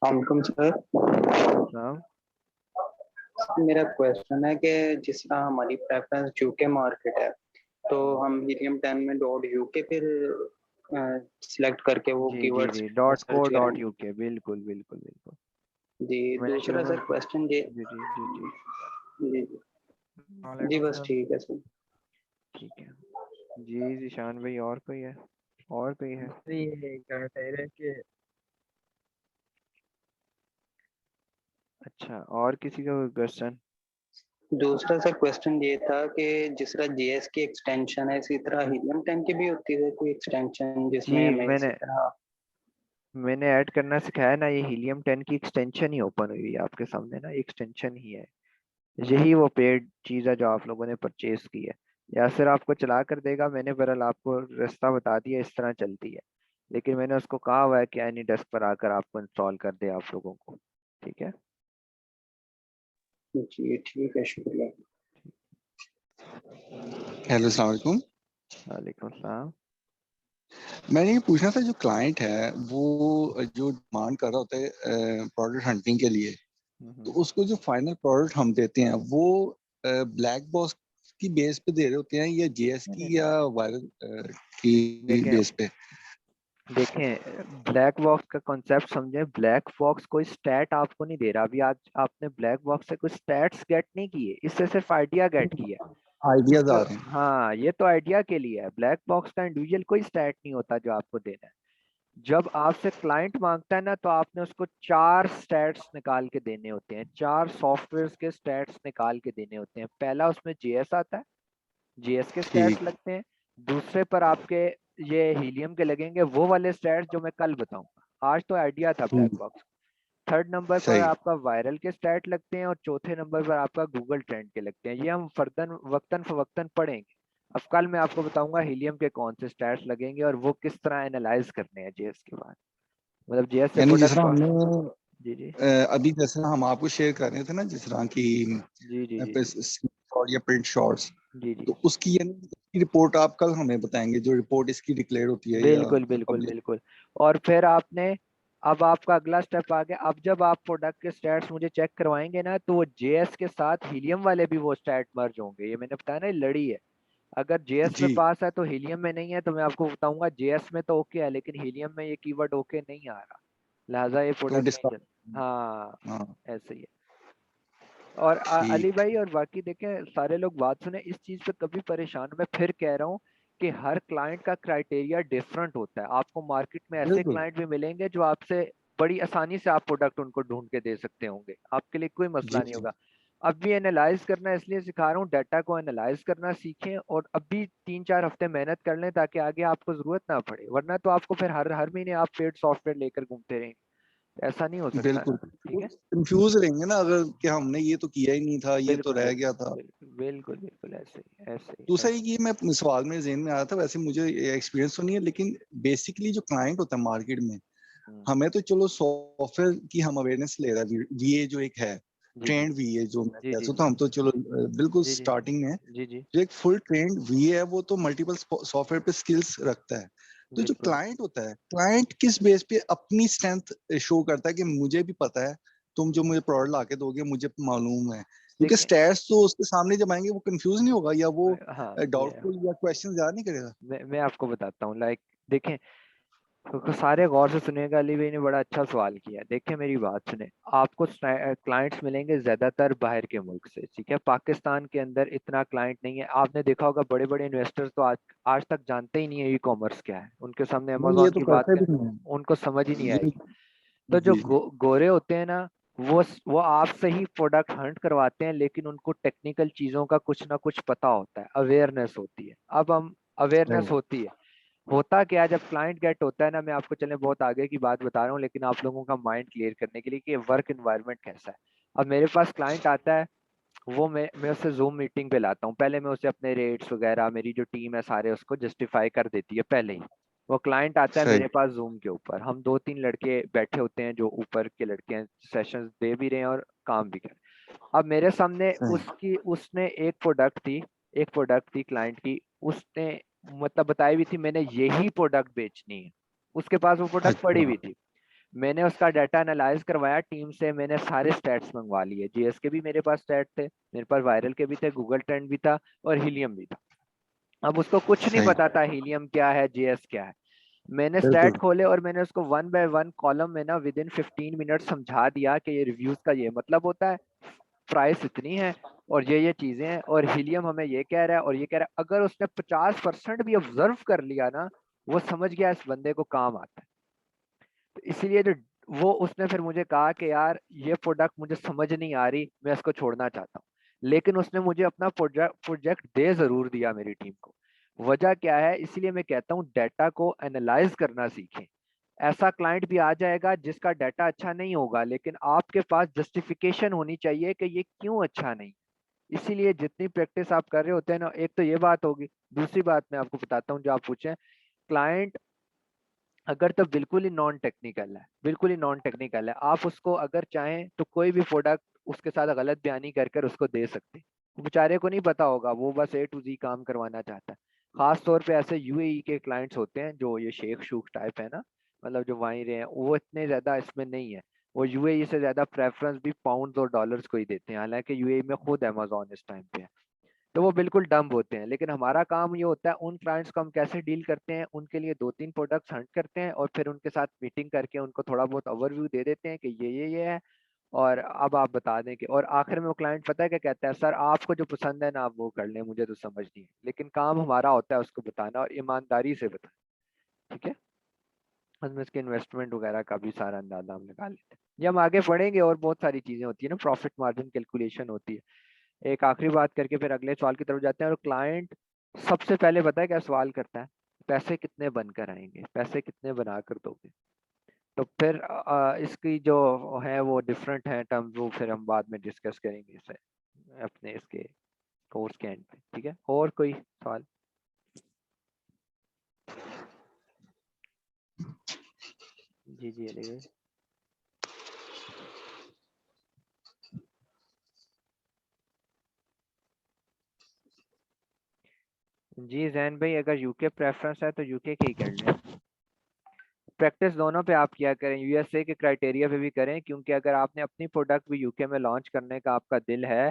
Welcome sir. वालेकुम सलाम। मेरा क्वेश्चन है कि जिस तरह हमारी प्रेफरेंस यूके मार्केट है, तो हम हीलियम 10 में डॉट यूके फिर सिलेक्ट करके वो जी जी कीवर्ड्स जी, डॉट को सर्च डॉट करेंगे। यूके, बिल्कुल बिल्कुल बिल्कुल। जी, मैंने शुरू दूसरा में सर क्वेश्चन ये। जी जी जी जी। जी जी, वालेकुम बस सलाम। ठीक है सर। ठीक है। जी जीशान भाई, और कोई है? और कोई है? ये क्या कह रहे हैं कि अच्छा, और किसी का कोई क्वेश्चन? दूसरा सर क्वेश्चन ये था कि जिस तरह जीएस की एक्सटेंशन है, इसी तरह हीलियम 10 की भी होती है कोई एक्सटेंशन जिसमें जी, हमें इसी तरह। मैंने ऐड करना सिखाया ना, ये हीलियम 10 की एक्सटेंशन ही ओपन हुई है आपके सामने ना, एक्सटेंशन ही है। यही वो पेड चीज़ है जो आप लोगों ने परचेज की है। यासिर आपको चला कर देगा, मैंने बहरहाल आपको रास्ता बता दिया, इस तरह चलती है। लेकिन मैंने उसको कहा हुआ है कि एनी डेस्क पर आकर आपको इंस्टॉल कर दे आप लोगों को। ठीक है। जी ठीक है, शुक्रिया। हेलो, अस्सलाम वालेकुम। वालेकुम सलाम। मैंने ये पूछना था, जो क्लाइंट है वो जो डिमांड कर रहा होता है प्रोडक्ट हंटिंग के लिए, तो उसको जो फाइनल प्रोडक्ट हम देते हैं वो ब्लैक बॉक्स की बेस पे दे रहे होते हैं या जेएस नहीं, की या नहीं, वायरल की देखें बेस पे? देखें ब्लैक बॉक्स का कॉन्सेप्ट समझें। ब्लैक बॉक्स कोई स्टैट आपको नहीं दे रहा। अभी आज आपने ब्लैक बॉक्स से कोई स्टैट्स गेट नहीं किए, इससे सिर्फ आइडिया गेट किया है। आइडियाज तो आ रहे हैं। हाँ, ये तो आइडिया के लिए है। ब्लैक बॉक्स का इंडिविजुअल कोई स्टैट नहीं होता जो आपको देना है। जब आपसे क्लाइंट मांगता है ना, तो आपने उसको 4 स्टैट्स निकाल के देने होते हैं, 4 सॉफ्टवेयर के स्टैट्स निकाल के देने होते हैं। पहला उसमें जेएस आता है, जेएस के स्टैट्स ठीक। लगते हैं। दूसरे पर आपके ये हीलियम के लगेंगे, वो वाले स्टैट्स जो मैं कल बताऊंगा। आज तो आइडिया था ब्लैक बॉक्स। थर्ड नंबर पर सही। आपका वायरल के स्टैट लगते हैं, और चौथे नंबर पर आपका गूगल ट्रेंड के लगते हैं। ये हम फर्दन वक्तन फवक्तन पढ़ेंगे। अब कल मैं आपको बताऊंगा हीलियम के कौन से स्टैट्स लगेंगे और वो किस तरह एनालाइज करने हैं जेएस के बाद। मतलब जेएस से यानी जिस तरह प्रोडक्ट। हमने जी जी अभी जैसे हम आपको शेयर कर रहे थे ना, जिस तरह की जी जी जी जी स्क्रीनशॉट या प्रिंट शॉट्स, जी जी तो उसकी यानी इसकी रिपोर्ट आप कल हमें बताएंगे, जो रिपोर्ट इसकी डिक्लेयर होती है या बिल्कुल बिल्कुल पब्लिश? बिल्कुल। और फिर आपने, अब आपका अगला स्टेप आ गया। अब जब आप प्रोडक्ट के स्टैट्स मुझे चेक करवाएंगे ना, तो वो जेएस के साथ हीलियम वाले भी वो स्टैट मर्ज होंगे। ये मैंने बताया ना, ये लड़ी है। अगर जेएस में जी। पास है तो हीलियम में नहीं है, तो मैं आपको बताऊंगा जेएस में तो ओके है, लेकिन हीलियम में ये कीवर्ड ओके नहीं आ रहा, लिहाजा ये तो प्रोडक्ट नहीं डिस्काउंट। चल। हाँ, हाँ। ऐसे ही है। और अली ठीक। भाई और बाकी देखें, सारे लोग बात सुने, इस चीज पे कभी परेशान, मैं फिर कह रहा हूँ कि हर क्लाइंट का क्राइटेरिया डिफरेंट होता है। आपको मार्केट में ऐसे बिल्कुल। क्लाइंट भी मिलेंगे जो आपसे बड़ी आसानी से आप प्रोडक्ट उनको ढूंढ के दे सकते होंगे, आपके लिए कोई जी मसला नहीं जी। होगा। अब भी एनालाइज करना इसलिए सिखा रहा हूँ, डाटा को एनालाइज करना सीखें, और अब भी 3-4 हफ्ते मेहनत कर लें ताकि आगे आपको जरूरत ना पड़े, वरना तो आपको फिर हर हर महीने आप पेड सॉफ्टवेयर लेकर घूमते रहेंगे। ऐसा नहीं हो सकता बिल्कुल। ना। ठीक है। कंफ्यूज रहेंगे ना, अगर कि हमने ये तो किया ही नहीं था, ये तो बिल्कुल रह बिल्कुल गया था। बिल्कुल बिल्कुल बिल्कुल, ऐसे ही ऐसे ही दूसरा ऐसे ये मैं सवाल मेरे जहन में आया था, वैसे मुझे एक्सपीरियंस तो नहीं है, लेकिन बेसिकली जो क्लाइंट होता है मार्केट में, ही। हमें तो चलो सॉफ्टवेयर की हम अवेयरनेस ले रहा है, वीए जो एक है, जी जी ट्रेंड वीए जो मैं जी कह जी सकता जी हूँ, हम तो चलो बिल्कुल जी जी स्टार्टिंग में है। जी जी जो एक फुल ट्रेंड वीए है वो तो मल्टीपल सॉफ्टवेयर पे स्किल्स रखता है। तो जो बिल्कुल। क्लाइंट होता है, क्लाइंट किस बेस पे अपनी स्ट्रेंथ शो करता है कि मुझे भी पता है, तुम जो मुझे प्रोडक्ट लाके दोगे मुझे मालूम है? क्योंकि देखिए, स्टैट्स तो उसके सामने जब आएंगे वो कंफ्यूज नहीं होगा, या वो हाँ ये डाउटफुल या क्वेश्चन ज्यादा नहीं करेगा? मैं आपको बताता हूँ। लाइक देखें, तो सारे गौर से सुनिएगा। अली भाई ने बड़ा अच्छा सवाल किया। देखिए मेरी बात सुने, आपको क्लाइंट्स मिलेंगे ज्यादातर बाहर के मुल्क से। ठीक है, पाकिस्तान के अंदर इतना क्लाइंट नहीं है। आपने देखा होगा बड़े बड़े इन्वेस्टर्स तो आज आज तक जानते ही नहीं है ई कॉमर्स क्या है। उनके सामने नहीं, ये अमेजोन तो की बात करते करें, भी नहीं उनको समझ ही नहीं है ये। आएगी। तो जो जी। गोरे होते हैं ना, वो आपसे ही प्रोडक्ट हंट करवाते हैं, लेकिन उनको टेक्निकल चीजों का कुछ ना कुछ पता होता है, अवेयरनेस होती है। अब हम अवेयरनेस सही। होती है, होता क्या है जब क्लाइंट गेट होता है ना, मैं आपको चले बहुत आगे की बात बता रहा हूँ, लेकिन आप लोगों का माइंड क्लियर करने के लिए कि वर्क एनवायरनमेंट कैसा है। अब मेरे पास क्लाइंट आता है, वो मैं उससे जूम मीटिंग पे लाता हूँ। पहले मैं उसे अपने रेट्स वगैरह, मेरी जो टीम है सारे उसको जस्टिफाई कर देती है पहले ही। वो क्लाइंट आता है सही। मेरे पास जूम के ऊपर, हम 2-3 लड़के बैठे होते हैं जो ऊपर के लड़के हैं, सेशंस दे भी रहे हैं और काम भी कर रहे हैं। अब मेरे सामने सही। उसने एक प्रोडक्ट थी क्लाइंट की। उसने मतलब बताई भी थी, मैंने यही प्रोडक्ट बेचनी है। उसके पास वो प्रोडक्ट पड़ी अच्छा। हुई थी। मैंने उसका डाटा एनालाइज करवाया टीम से, मैंने सारे स्टैट्स मंगवा लिए। जीएस के भी मेरे पास स्टैट थे, मेरे पास वायरल के भी थे, गूगल ट्रेंड भी था, और हीलियम भी था। अब उसको कुछ नहीं सही। पता था हीलियम क्या है, जेएस क्या है। मैंने स्टैट बिल्कुल। खोले और मैंने उसको 1 बाय 1 कॉलम में ना विद इन 15 मिनट समझा दिया कि ये रिव्यूज का ये मतलब होता है, प्राइस इतनी है, और ये चीजें हैं, और हीलियम हमें ये कह रहा है और ये कह रहा है। अगर उसने 50% भी ऑब्जर्व कर लिया ना, वो समझ गया इस बंदे को काम आता है। तो इसीलिए जो वो उसने फिर मुझे कहा कि यार ये प्रोडक्ट मुझे समझ नहीं आ रही, मैं इसको छोड़ना चाहता हूँ। लेकिन उसने मुझे अपना प्रोजेक्ट दे जरूर दिया मेरी टीम को। वजह क्या है, इसीलिए मैं कहता हूँ डाटा को एनालाइज करना सीखें। ऐसा क्लाइंट भी आ जाएगा जिसका डाटा अच्छा नहीं होगा, लेकिन आपके पास जस्टिफिकेशन होनी चाहिए कि ये क्यों अच्छा नहीं। इसीलिए जितनी प्रैक्टिस आप कर रहे होते हैं ना, एक तो ये बात होगी, दूसरी बात मैं आपको बताता हूँ जो आप पूछे, क्लाइंट अगर तो बिल्कुल ही नॉन टेक्निकल है, बिल्कुल ही नॉन टेक्निकल है, आप उसको अगर चाहें तो कोई भी प्रोडक्ट उसके साथ गलत बयानी कर कर उसको दे सकते हैं। वो बेचारे को नहीं पता होगा, वो बस A to Z काम करवाना चाहता है। खास तौर पे ऐसे UAE के क्लाइंट्स होते हैं जो ये शेख शूख टाइप है ना, मतलब जो वहीं रहे हैं, वो इतने ज्यादा इसमें नहीं है। वो UAE से ज्यादा प्रेफरेंस भी पाउंड्स और डॉलर्स को ही देते हैं, हालांकि UAE में खुद अमेजोन इस टाइम पे है। तो वो बिल्कुल डम्ब होते हैं। लेकिन हमारा काम ये होता है उन क्लाइंट्स को हम कैसे डील करते हैं, उनके लिए 2-3 प्रोडक्ट्स हंट करते हैं और फिर उनके साथ मीटिंग करके उनको थोड़ा बहुत ओवरव्यू दे देते हैं कि ये है, और अब आप बता दें कि, और आखिर में वो क्लाइंट पता है क्या कहता है, सर आपको जो पसंद है ना आप वो कर लें, मुझे तो समझ नहीं है। लेकिन काम हमारा होता है उसको बताना और ईमानदारी से बताना, ठीक है। उसमें इसके इन्वेस्टमेंट वगैरह का भी सारा अंदाजा हम लगा लेते हैं। ये हम आगे पढ़ेंगे, और बहुत सारी चीजें होती है ना, प्रॉफिट मार्जिन कैलकुलेशन होती है। एक आखिरी बात करके फिर अगले सवाल की तरफ जाते हैं। और क्लाइंट सबसे पहले पता है क्या सवाल करता है, पैसे कितने बनकर आएंगे, पैसे कितने बना कर दोगे। तो फिर इसकी जो है वो डिफरेंट है टर्म्स, वो फिर हम बाद में डिस्कस करेंगे इसे अपने इसके कोर्स के एंड पे, ठीक है। और कोई सवाल? जी अली भाई। जी जैन भाई, अगर यूके प्रेफरेंस है तो यूके की ही कर लें। प्रैक्टिस दोनों पे आप किया करें, यूएसए के क्राइटेरिया पे भी करें, क्योंकि अगर आपने अपनी प्रोडक्ट भी यूके में लॉन्च करने का आपका दिल है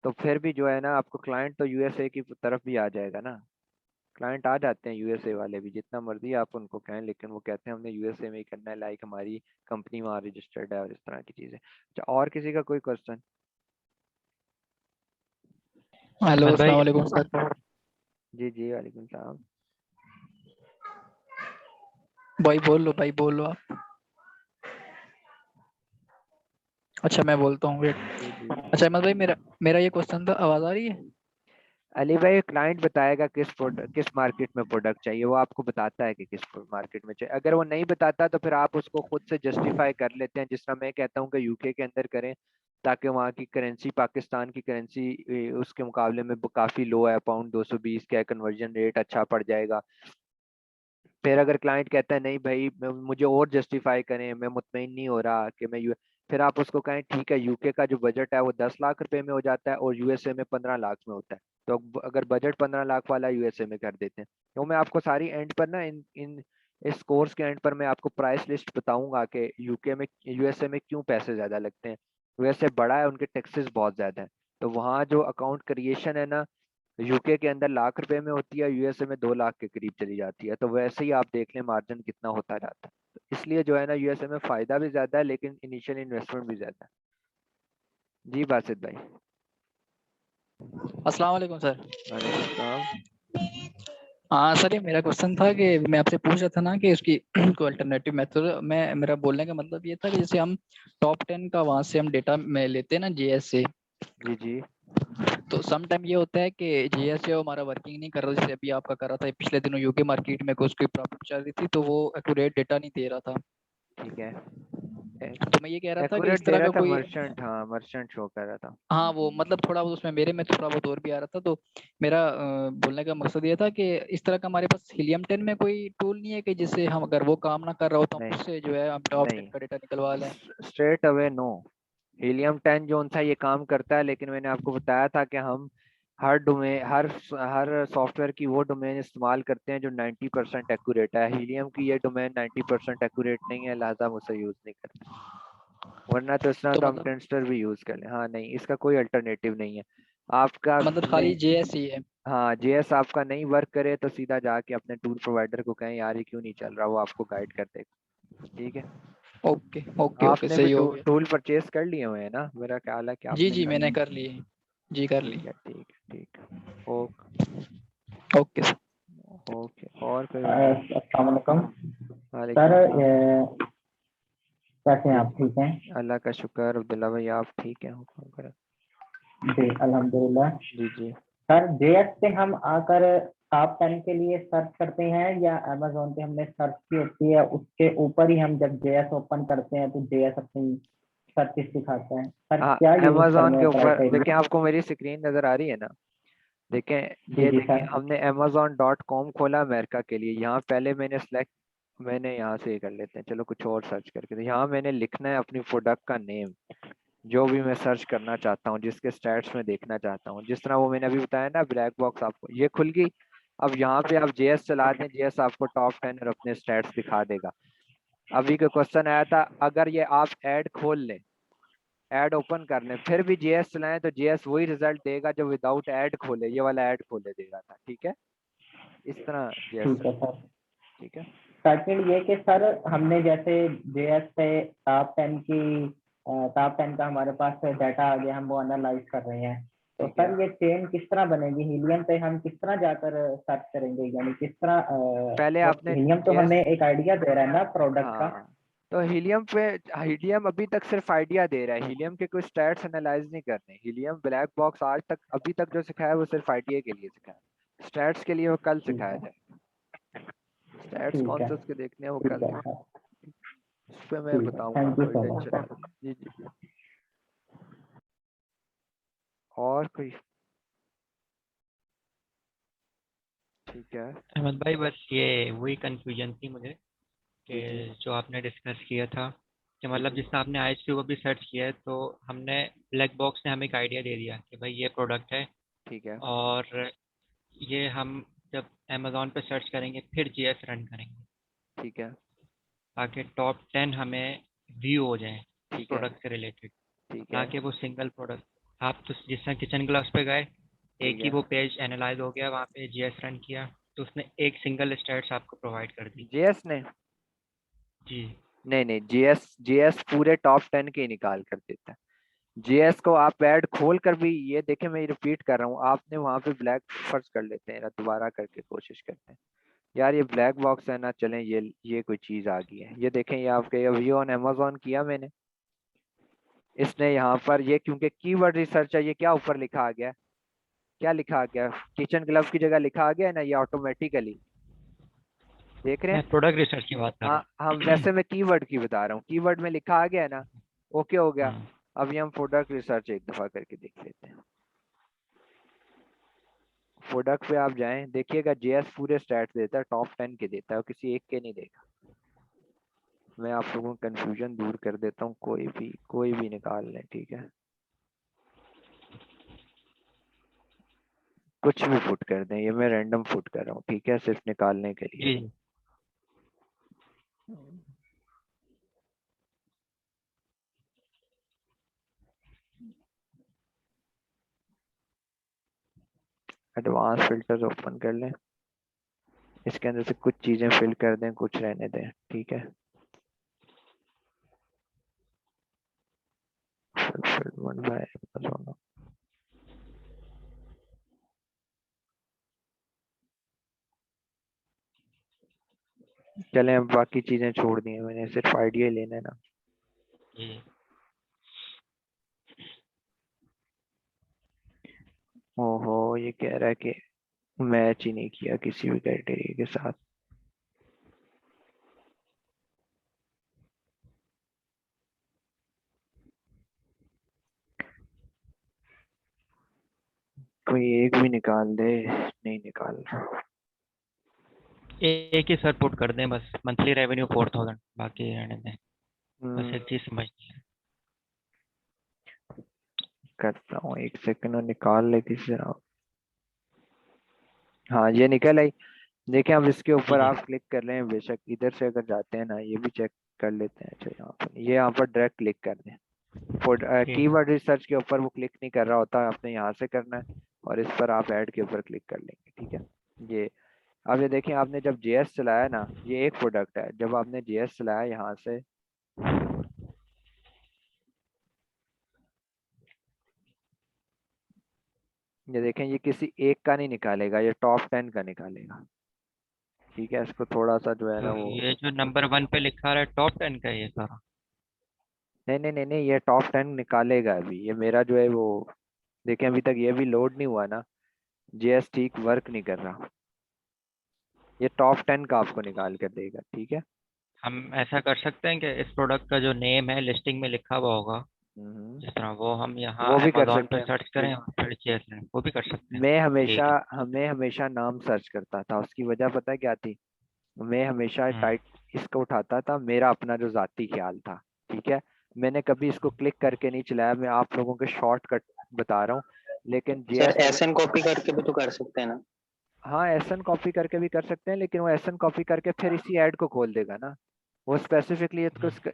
तो फिर भी जो है ना, आपको क्लाइंट तो यूएसए की तरफ भी आ जाएगा ना। क्लाइंट आ जाते हैं यूएसए वाले भी, जितना मर्जी आप उनको कहें, लेकिन वो कहते हैं हमने यूएसए में ही करना है, लाइक हमारी कंपनी वहाँ रजिस्टर्ड है और इस तरह की चीज़ें। अच्छा, और किसी का कोई क्वेश्चन? हेलो अहमद अस्सलाम भाई, वालेकुम सर। जी वालेकुम सलाम। भाई बोल लो आप। अच्छा मैं बोलता हूँ, वेट। जी अच्छा अहमद भाई, मेरा मेरा ये क्वेश्चन था, आवाज आ रही है? अली भाई, क्लाइंट बताएगा किस प्रोडक्ट, किस मार्केट में प्रोडक्ट चाहिए, वो आपको बताता है कि किस मार्केट में चाहिए। अगर वो नहीं बताता तो फिर आप उसको खुद से जस्टिफाई कर लेते हैं, जिस तरह मैं कहता हूँ कि यूके के अंदर करें, ताकि वहाँ की करेंसी पाकिस्तान की करेंसी उसके मुकाबले में काफ़ी लो है, पाउंड 220 का कन्वर्जन रेट अच्छा पड़ जाएगा। फिर अगर क्लाइंट कहता है नहीं भाई मुझे और जस्टिफाई करें, मैं मुतमईन नहीं हो रहा कि मैं फिर आप उसको कहें ठीक है, यूके का जो बजट है वो 10 लाख रुपए में हो जाता है और यूएसए में 15 लाख में होता है। तो अगर बजट 15 लाख वाला यूएसए में कर देते हैं, तो मैं आपको सारी एंड पर ना इन इन इस कोर्स के एंड पर मैं आपको प्राइस लिस्ट बताऊंगा कि यूके में यूएसए में क्यों पैसे ज्यादा लगते हैं। यूएसए बड़ा है, उनके टैक्सेस बहुत ज्यादा है, तो वहाँ जो अकाउंट क्रिएशन है ना, यूके के अंदर लाख रुपए में होती है, यूएसए में 2 लाख के करीब चली जाती है। तो वैसे ही आप देख लें मार्जिन कितना होता जाता है। तो इसलिए जो है ना, यूएसए में फायदा भी ज्यादा है लेकिन इनिशियल इन्वेस्टमेंट भी ज्यादा है। जी बासित भाई। अस्सलाम वालेकुम सर। वालेकुम सलाम। हाँ सर, ये मेरा क्वेश्चन था कि मैं आपसे पूछ रहा था ना कि उसकी कोई अल्टरनेटिव मेथड, मैं मेरा बोलने का मतलब ये था कि जैसे हम टॉप 10 का वहां से हम डेटा में लेते हैं ना, जेएस से। जी तो सम टाइम ये होता है कि जेएस जो हमारा वर्किंग नहीं कर रहा, जैसे अभी आपका कर रहा था पिछले दिनों यूके मार्केट में, उसकी प्रॉब्लम चल रही थी, तो वो एक्यूरेट डेटा नहीं दे रहा था। ठीक है। तो मैं ये कह रहा था कि एक्यूरेट इस दे तरह रहा का था कोई, मर्चेंट, हाँ मर्चेंट शो कर रहा था। हाँ वो मतलब थोड़ा बहुत उसमें मेरे में थोड़ा बहुत और भी आ रहा था। तो मेरा बोलने का मकसद ये था कि इस तरह का हमारे पास हीलियम 10 में कोई टूल नहीं है कि जिससे हम, अगर वो काम ना कर रहा हो तो हम नहीं उससे जो है हम टॉप 10 नहीं, का डेटा निकलवा लें। Straight away no. हीलियम 10 जो सा ये काम करता है, लेकिन मैंने आपको बताया था कि हम हर डोमेन, हर सॉफ्टवेयर की वो डोमेन इस्तेमाल करते हैं जो 90% एक्यूरेट है। हीलियम की ये डोमेन 90% एक्यूरेट नहीं है, लिहाजा हम उसे यूज नहीं करते। वरना तो इस तरह तो तो हम मतलब टेंस्टर भी यूज कर लें। हाँ नहीं, इसका कोई अल्टरनेटिव नहीं है आपका। खाली नहीं, जेएस ही है। हाँ जेएस आपका नहीं वर्क करे तो सीधा जाके अपने टूल प्रोवाइडर को कहें यार ये क्यों नहीं चल रहा, वो आपको गाइड कर देगा। ठीक है। ओके ओके ओके, आपने भी सही हो गया। टूल परचेज कर लिए हुए हैं ना, मेरा ख्याल है कि जी आपने जी कर मैंने लिए। कर लिए। जी कर ली। ठीक है ठीक है ठीक है। Okay okay sir. ओके। और कोई बंदा? अस्सलाम वालेकुम सर। वालेकुम सलाम। कैसे हैं जी आप? ठीक हैं? अल्लाह का शुक्र, अब्दुल्ला भाई आप ठीक हैं? हुक्म करें। जी अल्हम्दुलिल्लाह। जी सर जेएस पे हम आकर टॉप 10 के लिए सर्च करते हैं, या अमेजोन पे हमने सर्च की होती है उसके ऊपर ही हम जब जेएस ओपन करते हैं तो जेएस अपनी सर्चेस दिखाता है सर, हाँ क्या यूज अमेजोन करने के का ऊपर क्राइटेरिया? देखें, आपको मेरी स्क्रीन नज़र आ रही है ना? देखें, जी ये जी देखें सर। हमने amazon.com खोला अमेरिका के लिए। यहाँ पहले मैंने यहाँ से ये कर लेते हैं, चलो कुछ और सर्च करके। तो यहाँ मैंने लिखना है अपनी प्रोडक्ट का नेम, जो भी मैं सर्च करना चाहता हूँ, जिसके स्टैट्स में देखना चाहता हूँ। जिस तरह वो मैंने अभी बताया ना, ब्लैक बॉक्स आपको ये खुल गई। अब यहाँ पे आप जेएस चला दें, जेएस आपको टॉप 10 और अपने स्टैट्स दिखा देगा। अभी का क्वेश्चन आया था, अगर ये आप ऐड खोल लें, ऐड ओपन कर लें, फिर भी जेएस चलाएं, तो जेएस वही रिजल्ट देगा जो विदाउट ऐड खोले, ये वाला ऐड खोले देगा था। ठीक है, इस तरह जेएस ठीक है चलाएं। सर। ठीक है, सेकंड ये कि सर हमने जैसे जेएस पे टॉप 10 का हमारे पास डाटा आ गया, हम वो एनालाइज कर रहे हैं, तो ठीक है। सर ये चेन किस तरह बनेगी? हीलियम पे हम किस तरह जाकर सर्च करेंगे, यानी किस तरह पहले आपने हीलियम तो जेएस, हमें एक आइडिया दे रहा है ना प्रोडक्ट का। हाँ, तो हीलियम अभी तक सिर्फ आइडिया दे रहा है। हीलियम के कोई स्टैट्स एनालाइज नहीं करने। हीलियम ब्लैक बॉक्स आज तक अभी तक जो सिखाया है वो सिर्फ आइडिया के लिए सिखाया है। स्टैट्स के लिए वो कल ठीक सिखाया है। जाए। स्टैट्स ठीक कौन है। से उसके देखने हैं वो ठीक कल है देखें। सर। उस पर मैं ठीक है, बताऊंगा, थैंक यू कोई सो टेंशन मच। नहीं। जी जी जी। और कोई? ठीक है। अहमद भाई बस ये वही कंफ्यूजन थी मुझे कि जी जी जो आपने डिस्कस किया था कि जी मतलब जी। जिसने आपने आईएच को भी सर्च किया है, तो हमने ब्लैक बॉक्स ने हमें एक आइडिया दे दिया कि भाई ये प्रोडक्ट है, ठीक है। और ये हम जब अमेज़ॉन पे सर्च करेंगे फिर जीएस रन करेंगे ठीक है। ताकि टॉप 10 हमें व्यू हो जाए उस ठीक है। प्रोडक्ट से रिलेटेड, ठीक ना है। कि वो सिंगल प्रोडक्ट। आप तो जिस तरह किचन ग्लव्स पे गए, ठीक एक ही है। वो पेज एनालाइज हो गया, वहाँ पे जीएस रन किया तो उसने एक सिंगल स्टैट्स आपको प्रोवाइड कर दी। जेएस ने? जी नहीं नहीं, जेएस जेएस पूरे टॉप 10 के ही निकाल कर देता है। जेएस को आप ऐड खोल कर भी, ये देखें मैं रिपीट कर रहा हूँ, आपने वहां पे ब्लैक फर्ज कर लेते हैं, दोबारा करके कोशिश करते हैं। यार ये ब्लैक बॉक्स है ना, चलें ये कोई चीज आ गई है। ये देखें, ये आपके व्यू ऑन अमेजोन किया मैंने, इसने यहाँ पर ये क्योंकि कीवर्ड रिसर्च है, ये क्या ऊपर लिखा आ गया, क्या लिखा आ गया, किचन ग्लव की जगह लिखा आ गया है ना, ये ऑटोमेटिकली देख रहे मैं हैं। प्रोडक्ट रिसर्च की बात कर हाँ रहा हम हूँ। वैसे मैं कीवर्ड की बता रहा हूँ, कीवर्ड में लिखा आ गया है ना, ओके हो गया। हाँ, अभी हम प्रोडक्ट रिसर्च एक दफा करके देख लेते हैं। प्रोडक्ट पे आप जाएं, देखिएगा जेएस पूरे स्टैट्स देता है, टॉप 10 के देता है, और किसी एक के नहीं देगा। मैं आप लोगों को कंफ्यूजन दूर कर देता हूँ, कोई भी निकाल लें, ठीक है, कुछ भी फुट कर दें, ये मैं रैंडम फुट कर रहा हूँ, ठीक है, सिर्फ निकालने के लिए। जी एडवांस फिल्टर ओपन कर लें, इसके अंदर से कुछ चीजें फिल कर दें, कुछ रहने दें, ठीक है। fulfillment by Amazon। चलें, अब बाकी चीजें छोड़ दी हैं मैंने, सिर्फ आइडिया ही लेना है ना। जी। ओहो, ये कह रहा है कि मैच ही नहीं किया किसी भी क्राइटेरिया के साथ। कोई एक भी निकाल दे, नहीं निकाल रहा। एक ही सर पुट कर दें बस, मंथली रेवेन्यू 4000, बाकी रहने दें। बस एक हम्म, चीज समझनी है। करता हूँ, एक सेकंड में निकाल ले किसी तरह। हाँ ये निकल आई। देखें, अब इसके जी ऊपर जी। आप क्लिक कर लें, बेशक इधर से अगर जाते हैं ना, ये भी चेक कर लेते हैं। अच्छा यहाँ पर डायरेक्ट क्लिक कर दें, ठीक। कीवर्ड रिसर्च के ऊपर वो क्लिक नहीं कर रहा होता, आपने यहाँ से करना है, और इस पर आप ऐड के ऊपर क्लिक कर लेंगे, ठीक है। ये अब ये देखें, आपने जब जेएस चलाया ना, ये एक प्रोडक्ट है, जब आपने जेएस चलाया यहाँ से, ये देखें, ये किसी एक का नहीं निकालेगा, ये टॉप 10 का निकालेगा, ठीक है। इसको थोड़ा सा जो है तो ना वो, ये जो नंबर 1 पे लिखा रहा है टॉप 10 का है ये सारा? नहीं नहीं नहीं नहीं, ये टॉप 10 निकालेगा अभी। ये मेरा जो है वो, देखें अभी तक ये भी लोड नहीं हुआ ना, जेएस ठीक वर्क नहीं कर रहा। ये टॉप 10 का आपको निकाल कर देगा, ठीक है। हम ऐसा कर सकते हैं कि इस प्रोडक्ट का जो नेम है लिस्टिंग में लिखा हुआ होगा, जिस तरह वो हम यहाँ वो भी कर अमेजोन सकते पे हैं। सर्च करें और फिर JSON वो भी कर सकते हैं। मैं हमेशा नाम सर्च करता था, उसकी वजह पता है क्या थी? मैं हमेशा टाइट इसको उठाता था, मेरा अपना जो जाती ख्याल था, ठीक है। मैंने कभी इसको क्लिक करके नहीं चलाया, मैं आप लोगों के शॉर्टकट बता रहा हूँ। लेकिन सर JS एसएन कॉपी करके भी तो कर सकते हैं ना? हाँ, एसन कॉपी करके भी कर सकते हैं, लेकिन वो एसन कॉपी करके फिर इसी ऐड को खोल देगा ना। वो स्पेसिफिकली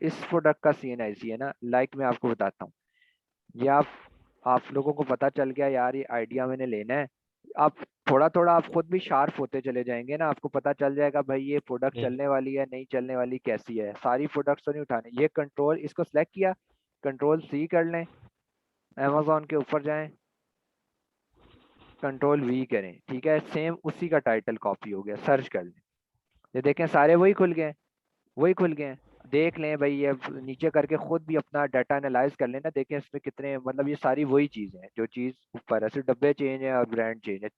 इस प्रोडक्ट का सीन ऐसी है ना, लाइक मैं आपको बताता हूँ। ये आप लोगों को पता चल गया यार, ये आइडिया मैंने लेना है। आप थोड़ा थोड़ा आप खुद भी शार्प होते चले जाएंगे ना, आपको पता चल जाएगा भाई ये प्रोडक्ट चलने वाली है नहीं चलने वाली, कैसी है। सारी प्रोडक्ट्स तो नहीं उठाने। ये कंट्रोल, इसको सेलेक्ट किया, कंट्रोल C कर लें, अमेजोन के ऊपर जाएं, कंट्रोल V करें, ठीक है। सेम उसी का टाइटल कॉपी हो गया, सर्च कर लें, ये देखें सारे वही खुल गए, वही खुल गए हैं। देख लें भाई, ये नीचे करके खुद भी अपना डाटा एनालाइज कर लेना, देखें इसमें कितने, मतलब ये सारी वही चीज़ें हैं जो चीज़ ऊपर है, सिर्फ डब्बे चेंज है और ब्रांड चेंज है,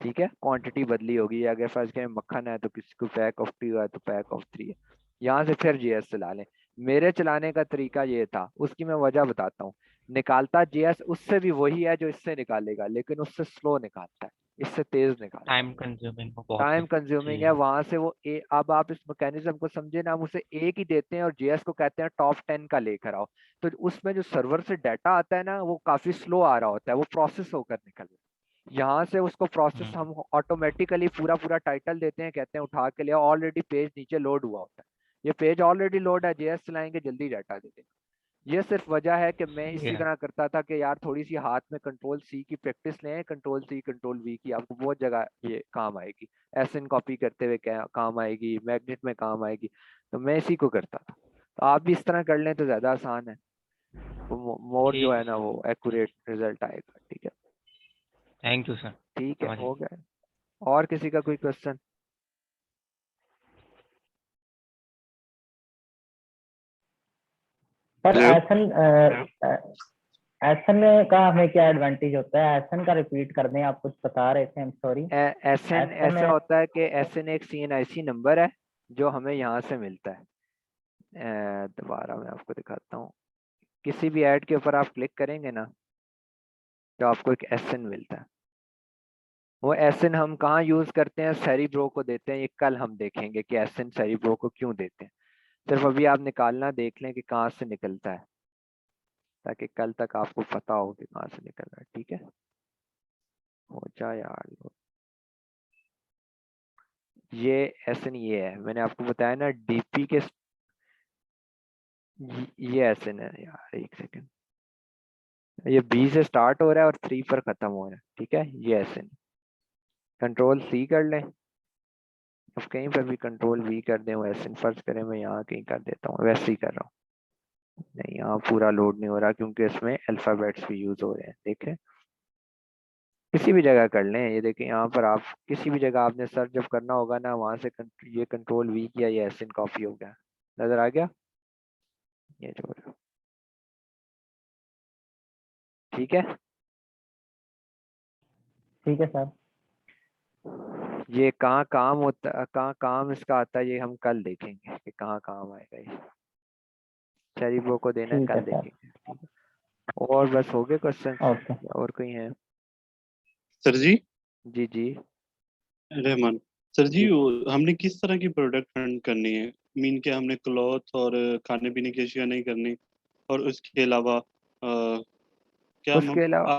ठीक है। क्वांटिटी बदली होगी, अगर फर्स्ट के मक्खन है तो किसी को पैक ऑफ 2 है तो पैक ऑफ 3 है। यहाँ से फिर JS चला लें। मेरे चलाने का तरीका ये था, उसकी मैं वजह बताता हूँ। निकालता JS उससे भी वही है जो इससे निकालेगा, लेकिन उससे स्लो निकालता है, इससे तेज निकालता है। टाइम कंज्यूमिंग वो बहुत टाइम है कंज्यूमिंग जी। है वहां से वो अब आप इस मैकेनिज्म को समझे ना, हम उसे एक ही देते हैं और JS को कहते हैं टॉप 10 का लेकर आओ। तो उसमें जो सर्वर से डाटा आता है ना, वो काफी स्लो आ रहा होता है, वो प्रोसेस होकर निकल रहा है। यहाँ से उसको प्रोसेस हम ऑटोमेटिकली पूरा पूरा टाइटल देते हैं, कहते हैं उठा के ले, ऑलरेडी पेज नीचे लोड हुआ होता है। ये पेज ऑलरेडी लोड है, JS चलाएंगे जल्दी डाटा दे देंगे। ये सिर्फ वजह है कि मैं इसी तरह करता था कि यार थोड़ी सी हाथ में कंट्रोल C की प्रैक्टिस लें, कंट्रोल C कंट्रोल V की, आपको बहुत जगह ये काम आएगी। एसएन कॉपी करते हुए काम आएगी, मैग्नेट में काम आएगी। तो मैं इसी को करता था, तो आप भी इस तरह कर लें तो ज़्यादा आसान है, मोर जो है ना वो एक्यूरेट रिजल्ट आएगा, ठीक है। Thank you sir. ठीक है, हो गया। और किसी का कोई क्वेश्चन? सर एसन का हमें क्या एडवांटेज होता है? एसन का रिपीट कर दें, आप कुछ बता रहे थे, आई एम सॉरी। एसएन ऐसा होता है कि एसएन एक CNIC नंबर है जो हमें यहाँ से मिलता है। दोबारा मैं आपको दिखाता हूँ। किसी भी ऐड के ऊपर आप क्लिक करेंगे ना, तो आपको एक एसएन मिलता है। वो एसएन हम कहाँ यूज करते हैं? सेरिब्रो को देते हैं। ये कल हम देखेंगे कि एसएन सेरिब्रो को क्यों देते हैं। सिर्फ अभी आप निकालना देख लें कि कहाँ से निकलता है, ताकि कल तक आपको पता हो कि कहाँ से निकल रहा है, ठीक है। हो जाए यार, ये एसएन ये है, मैंने आपको बताया ना डीपी के, ये एसएन है यार, एक सेकंड। ये B से स्टार्ट हो रहा है और 3 पर खत्म हो रहा है, ठीक है। ये एसएन, कंट्रोल C कर लें, अब कहीं पर भी कंट्रोल V कर दें, वो एसएन फर्ज करें, मैं यहाँ कहीं कर देता हूँ, वैसे ही कर रहा हूँ। नहीं, यहाँ पूरा लोड नहीं हो रहा क्योंकि इसमें अल्फाबेट्स भी यूज हो रहे हैं, देखें। किसी भी जगह कर लें, ये देखें यहाँ पर आप किसी भी जगह आपने सर्च जब करना होगा ना, वहां से ये कंट्रोल V किया, ये एसएन कॉपी हो गया, नजर आ गया ये जो, ठीक है। ठीक है सर। ये कहाँ काम होता, कहाँ काम इसका आता है, ये हम कल देखेंगे कि कहाँ काम आएगा ये। सेरिब्रो को देना है, ठीक है कल सर। देखेंगे, ठीक है। और बस हो गए क्वेश्चन? ओके। और कोई है? सर जी, जी जी रहमान सर जी, जी। हमने किस तरह की प्रोडक्ट फंड करनी है? मीन के हमने क्लॉथ और खाने पीने की अशिया नहीं करनी, और उसके अलावा क्या उसके अलावा